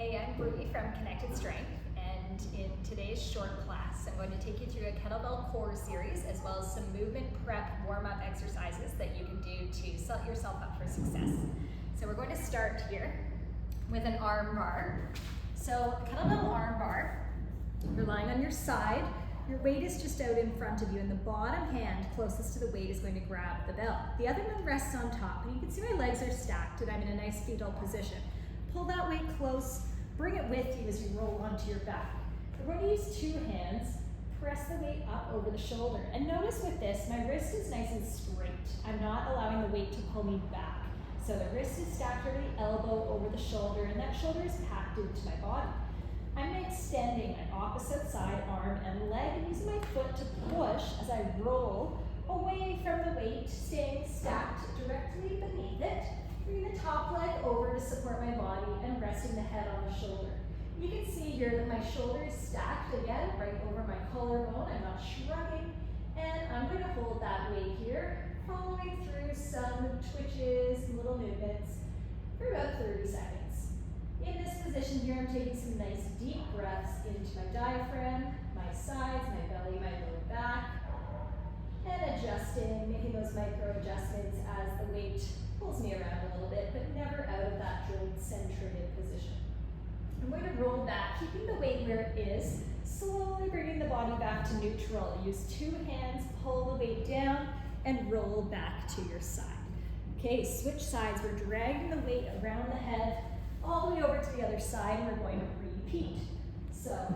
Hey, I'm Bree from Kinected Strength, and in today's short class, I'm going to take you through a kettlebell core series as well as some movement prep warm-up exercises that you can do to set yourself up for success. So we're going to start here with an arm bar. So kettlebell arm bar, you're lying on your side, your weight is just out in front of you, and the bottom hand closest to the weight is going to grab the bell. The other one rests on top, and you can see my legs are stacked and I'm in a nice fetal position. Pull that weight close, bring it with you as you roll onto your back. We're going to use two hands, press the weight up over the shoulder. And notice with this, my wrist is nice and straight. I'm not allowing the weight to pull me back. So the wrist is stacked over the elbow, over the shoulder, and that shoulder is packed into my body. I'm extending my opposite side arm and leg and using my foot to push as I roll away from the weight, staying stacked directly beneath it. Bring the top leg over to support my body and resting the head on the shoulder. You can see here that my shoulder is stacked again right over my collarbone. I'm not shrugging, and I'm going to hold that weight here, following through some twitches and little movements for about 30 seconds. In this position here, I'm taking some nice deep breaths into my diaphragm, my sides, my belly, my lower back, and adjusting, making those micro adjustments as the weight pulls me around a little bit, but never out of that joint-centrated position. I'm going to roll back, keeping the weight where it is, slowly bringing the body back to neutral. Use two hands, pull the weight down, and roll back to your side. Okay, switch sides. We're dragging the weight around the head, all the way over to the other side, and we're going to repeat. So,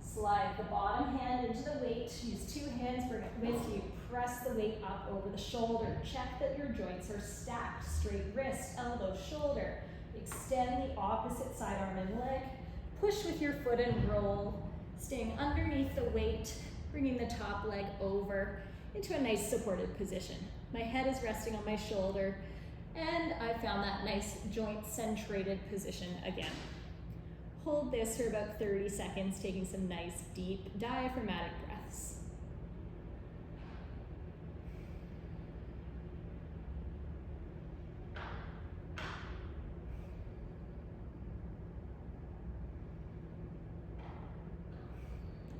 slide the bottom hand into the weight, use two hands, bring it with you, press the weight up over the shoulder, check that your joints are stacked, straight wrist, elbow, shoulder, extend the opposite side arm and leg, push with your foot and roll, staying underneath the weight, bringing the top leg over into a nice supported position. My head is resting on my shoulder, and I found that nice joint-centrated position again. Hold this for about 30 seconds, taking some nice deep diaphragmatic breaths.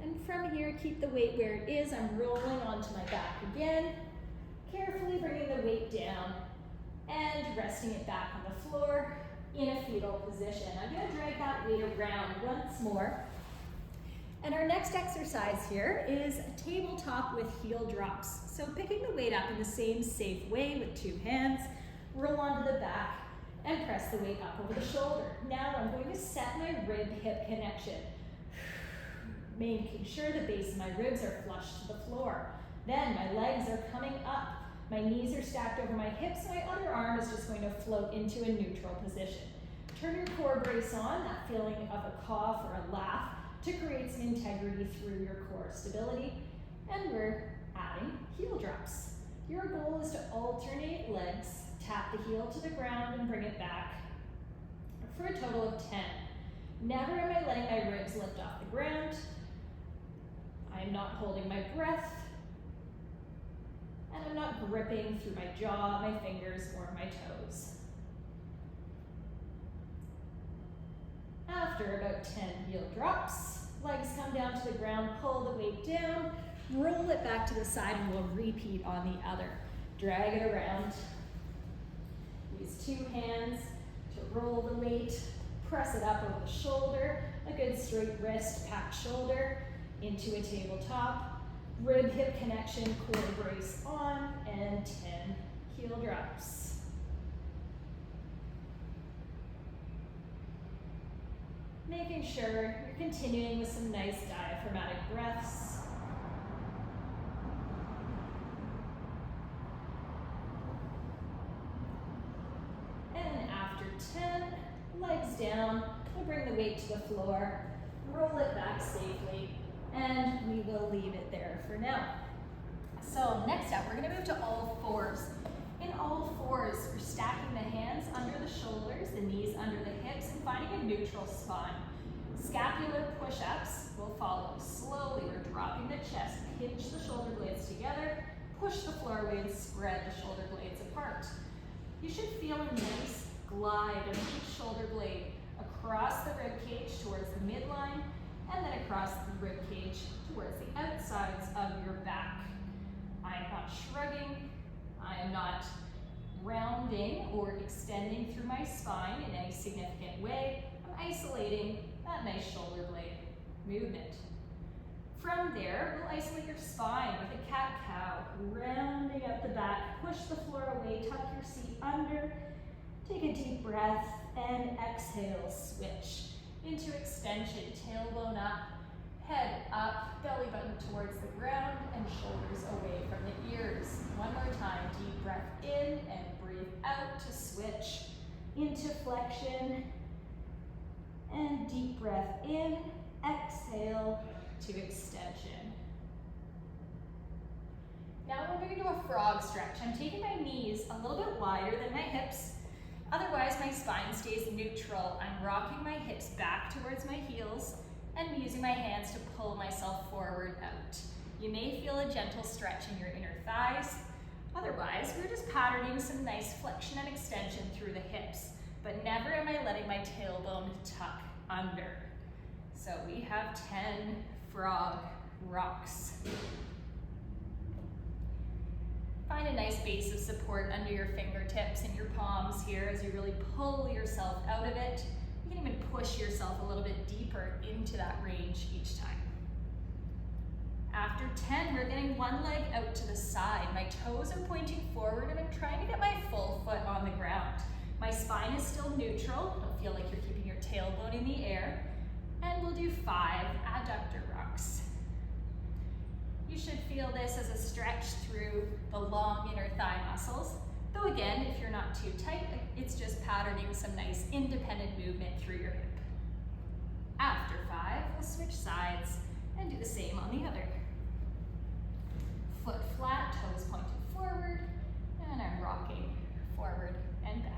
And from here, keep the weight where it is. I'm rolling onto my back again, carefully bringing the weight down and resting it back on the floor in a fetal position. I'm going to drag that weight around once more. And our next exercise here is a tabletop with heel drops. So picking the weight up in the same safe way with two hands, roll onto the back and press the weight up over the shoulder. Now I'm going to set my rib-hip connection, making sure the base of my ribs are flush to the floor. Then my legs are coming up. My knees are stacked over my hips, and my other arm is just going to float into a neutral position. Turn your core brace on, that feeling of a cough or a laugh, to create some integrity through your core stability. And we're adding heel drops. Your goal is to alternate legs, tap the heel to the ground and bring it back for a total of 10. Never am I letting my ribs lift off the ground. I'm not holding my breath. And I'm not gripping through my jaw, my fingers, or my toes. After about 10 heel drops, legs come down to the ground, pull the weight down, roll it back to the side, and we'll repeat on the other. Drag it around. Use two hands to roll the weight, press it up over the shoulder, a good straight wrist, packed shoulder, into a tabletop. Rib-hip connection, core brace on, and 10 heel drops. Making sure you're continuing with some nice diaphragmatic breaths. And after 10, legs down, we'll bring the weight to the floor, roll it back safely, and we will leave it there for now. So next up, we're going to move to all fours. In all fours, we're stacking the hands under the shoulders, the knees under the hips, and finding a neutral spine. Scapular push-ups will follow. Slowly, we're dropping the chest, pinch the shoulder blades together, push the floor away, and spread the shoulder blades apart. You should feel a nice glide of each shoulder blade across across the rib cage towards the midline, and then across the rib cage towards the outsides of your back. I am not shrugging, I am not rounding or extending through my spine in any significant way. I'm isolating that nice shoulder blade movement. From there, we'll isolate your spine with a cat-cow, rounding up the back, push the floor away, tuck your seat under, take a deep breath, and exhale, switch into extension, tailbone up, head up, belly button towards the ground, and shoulders away from the ears. One more time, deep breath in and breathe out to switch into flexion, and deep breath in, exhale to extension. Now we're moving to a frog stretch. I'm taking my knees a little bit wider than my hips. Otherwise, my spine stays neutral. I'm rocking my hips back towards my heels and using my hands to pull myself forward out. You may feel a gentle stretch in your inner thighs. Otherwise, we're just patterning some nice flexion and extension through the hips, but never am I letting my tailbone tuck under. So we have 10 frog rocks. Find a nice base of support under your fingertips and your palms here as you really pull yourself out of it. You can even push yourself a little bit deeper into that range each time. After 10, we're getting one leg out to the side. My toes are pointing forward and I'm trying to get my full foot on the ground. My spine is still neutral. Don't feel like you're keeping your tailbone in the air. And we'll do 5 adductor rocks. You should feel this as a stretch through the long inner thigh muscles. Though again, if you're not too tight, it's just patterning some nice independent movement through your hip. After 5, we'll switch sides and do the same on the other. Foot flat, toes pointed forward, and I'm rocking forward and back.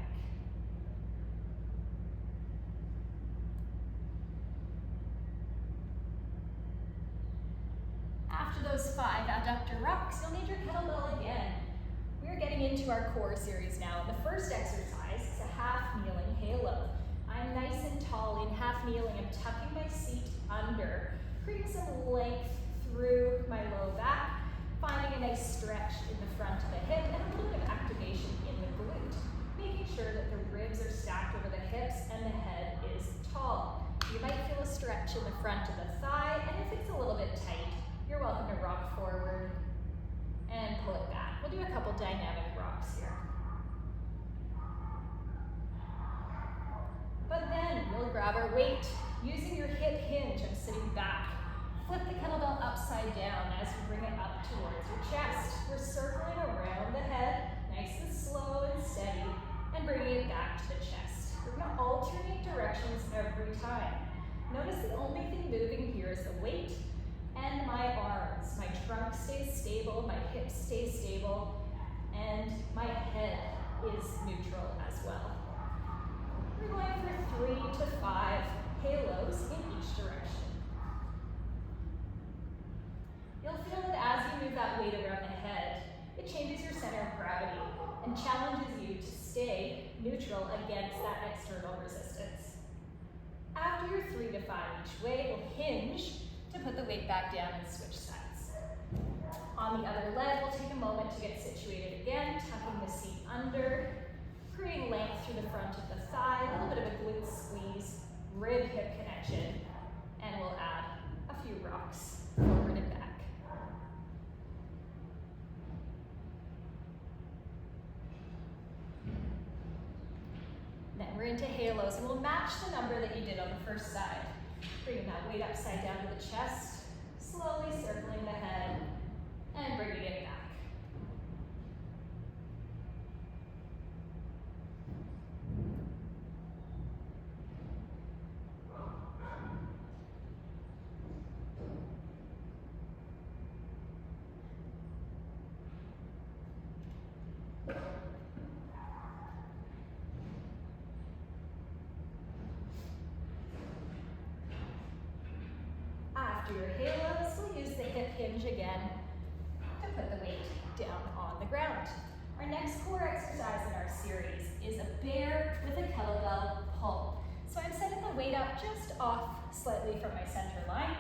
After those 5 adductor rocks, you'll need your kettlebell again. We're getting into our core series now. And the first exercise is a half kneeling halo. I'm nice and tall in half kneeling. I'm tucking my seat under, creating some length through my low back, finding a nice stretch in the front of the hip and a little bit of activation in the glute, making sure that the ribs are stacked over the hips and the head is tall. You might feel a stretch in the front of the thigh, and if it's a little bit tight, you're welcome to rock forward and pull it back. We'll do a couple dynamic rocks here. But then we'll grab our weight. Using your hip hinge, I'm sitting back. Flip the kettlebell upside down as you bring it up towards your chest. We're circling around the head, nice and slow and steady, and bringing it back to the chest. We're gonna alternate directions every time. Notice the only thing moving here is the weight and my arms. My trunk stays stable, my hips stay stable, and my head is neutral as well. We're going for 3 to 5 halos in each direction. You'll feel that as you move that weight around the head, it changes your center of gravity and challenges you to stay neutral against that external resistance. After your 3 to 5 each way, we'll hinge to put the weight back down and switch sides. On the other leg, we'll take a moment to get situated again, tucking the seat under, creating length through the front of the thigh, a little bit of a glute squeeze, rib-hip connection, and we'll add a few rocks forward and back. Then we're into halos, and we'll match the number that you did on the first side. Bringing that weight upside down to the chest, slowly circling the head, and bringing it back. After your halos, we'll use the hip hinge again to put the weight down on the ground. Our next core exercise in our series is a bear with a kettlebell pull. So I'm setting the weight up just off slightly from my center line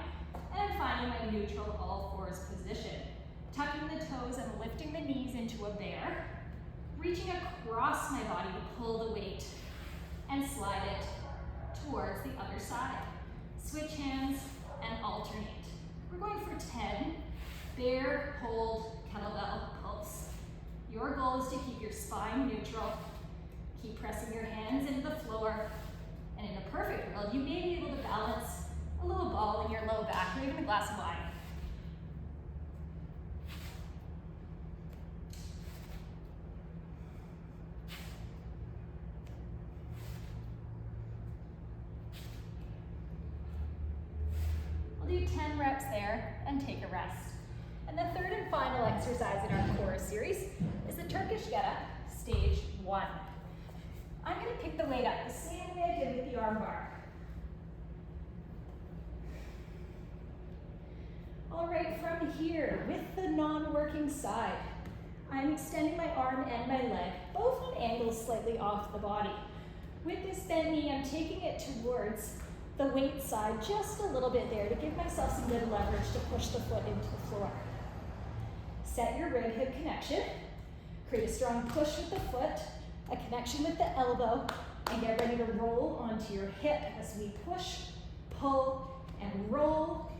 and finding my neutral all fours position. Tucking the toes and lifting the knees into a bear, reaching across my body to pull the weight and slide it towards the other side. Switch hands and alternate. We're going for 10 bear, hold, kettlebell pulse. Your goal is to keep your spine neutral. Keep pressing your hands into the floor. And in a perfect world, you may be able to balance a little ball in your low back or even a glass of wine. We'll do 10 reps there and take a rest. And the third and final exercise in our core series is the Turkish get-up, stage 1. I'm going to pick the weight up the same way I did with the arm bar. All right, from here, with the non-working side, I'm extending my arm and my leg, both on angles slightly off the body. With this bent knee, I'm taking it towards the weight side just a little bit there to give myself some good leverage to push the foot into the floor. Set your rib hip connection. Create a strong push with the foot, a connection with the elbow, and get ready to roll onto your hip as we push, pull, and roll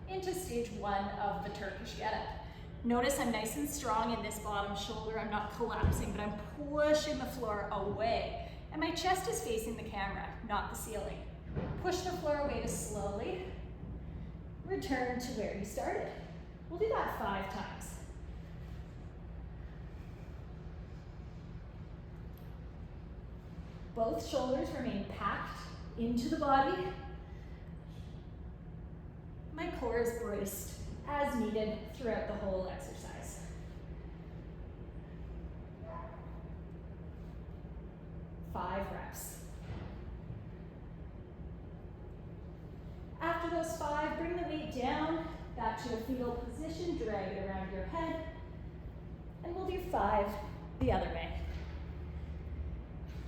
into stage 1 of the Turkish get-up. Notice I'm nice and strong in this bottom shoulder. I'm not collapsing, but I'm pushing the floor away. And my chest is facing the camera, not the ceiling. Push the floor away to slowly return to where you started. We'll do that 5 times. Both shoulders remain packed into the body. My core is braced as needed throughout the whole exercise. Five reps. After those 5, bring the weight down, back to a fetal position, drag it around your head, and we'll do 5 the other way.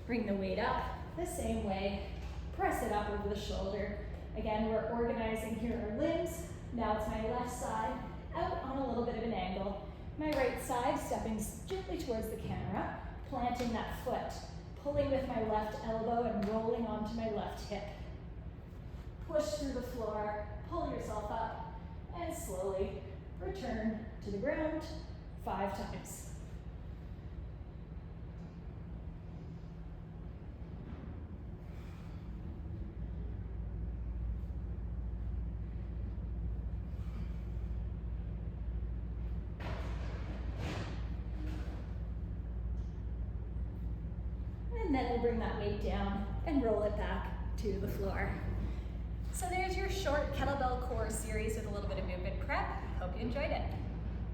Bring the weight up the same way, press it up over the shoulder. Again, we're organizing here our limbs. Now it's my left side, out on a little bit of an angle. My right side, stepping gently towards the camera, planting that foot, pulling with my left elbow and rolling onto my left hip. Push through the floor, pull yourself up, and slowly return to the ground 5 times. And then we'll bring that weight down and roll it back to the floor. So there's your short kettlebell core series with a little bit of movement prep. Hope you enjoyed it.